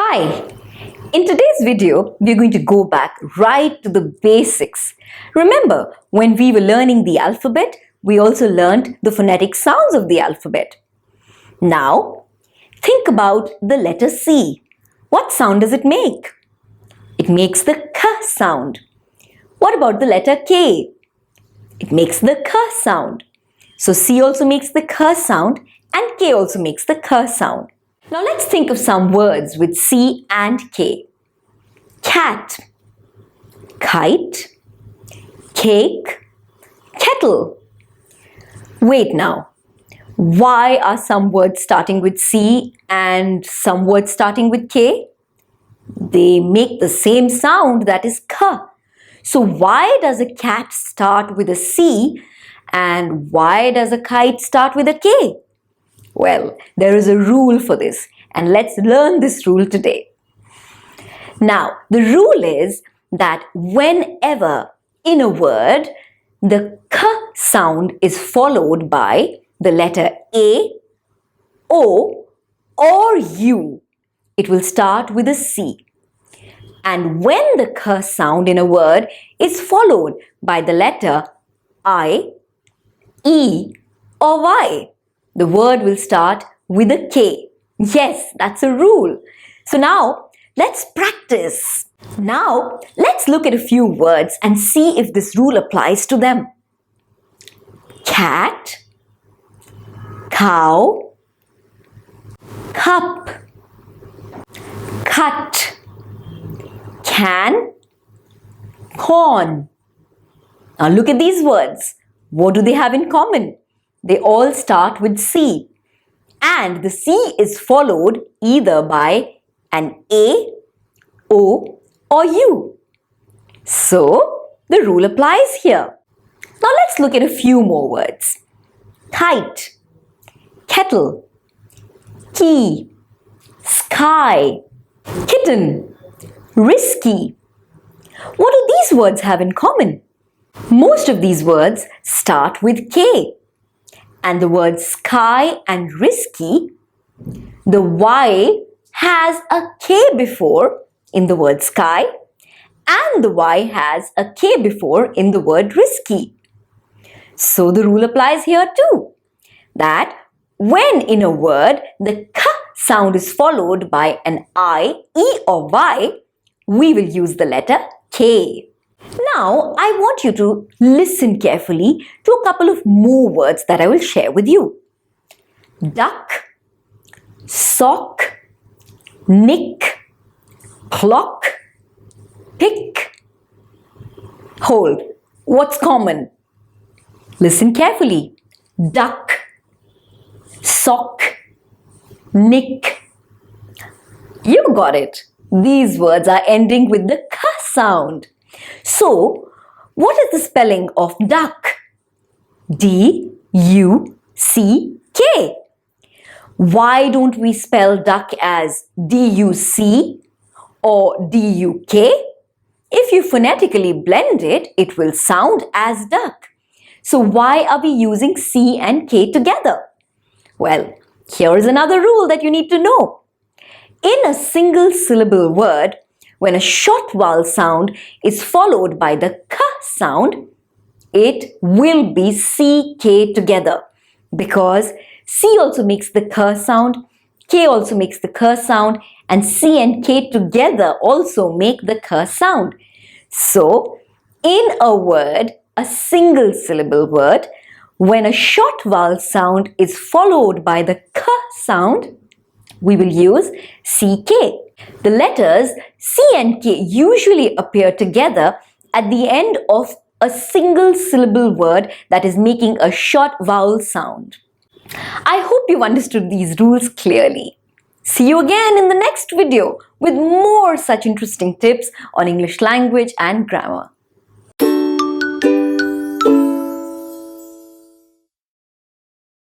Hi! In today's video, we're going to go back right to the basics. Remember, when we were learning the alphabet, we also learned the phonetic sounds of the alphabet. Now, think about the letter C. What sound does it make? It makes the K sound. What about the letter K? It makes the K sound. So C also makes the K sound and K also makes the K sound. Now let's think of some words with C and K. Cat, kite, cake, kettle. Wait now. Why are some words starting with C and some words starting with K? They make the same sound, that is K. So why does a cat start with a C and why does a kite start with a K? Well, there is a rule for this and let's learn this rule today. Now, the rule is that whenever in a word the K sound is followed by the letter A, O or U, it will start with a C. And when the K sound in a word is followed by the letter I, E or Y, the word will start with a K. Yes, that's a rule. So now, let's practice. Now, let's look at a few words and see if this rule applies to them. Cat, cow, cup, cut, can, corn. Now look at these words. What do they have in common? They all start with C. And the C is followed either by an A, O or U. So, the rule applies here. Now let's look at a few more words. Kite, kettle, key, sky, kitten, risky. What do these words have in common? Most of these words start with K. And the words sky and risky, the Y has a K before in the word sky and the Y has a K before in the word risky. So the rule applies here too, that when in a word the K sound is followed by an I, E or Y, we will use the letter K. Now, I want you to listen carefully to a couple of more words that I will share with you. Duck, sock, nick, clock, pick. Hold. What's common? Listen carefully. Duck, sock, nick. You got it. These words are ending with the K sound. So, what is the spelling of duck? D-U-C-K. Why don't we spell duck as D-U-C or D-U-K? If you phonetically blend it, it will sound as duck. So why are we using C and K together? Well, here is another rule that you need to know. In a single syllable word, when a short vowel sound is followed by the K sound, it will be C-K together because C also makes the K sound, K also makes the K sound and C and K together also make the K sound. So, in a word, a single syllable word, when a short vowel sound is followed by the K sound, we will use CK. The letters C and K usually appear together at the end of a single syllable word that is making a short vowel sound. I hope you've understood these rules clearly. See you again in the next video with more such interesting tips on English language and grammar.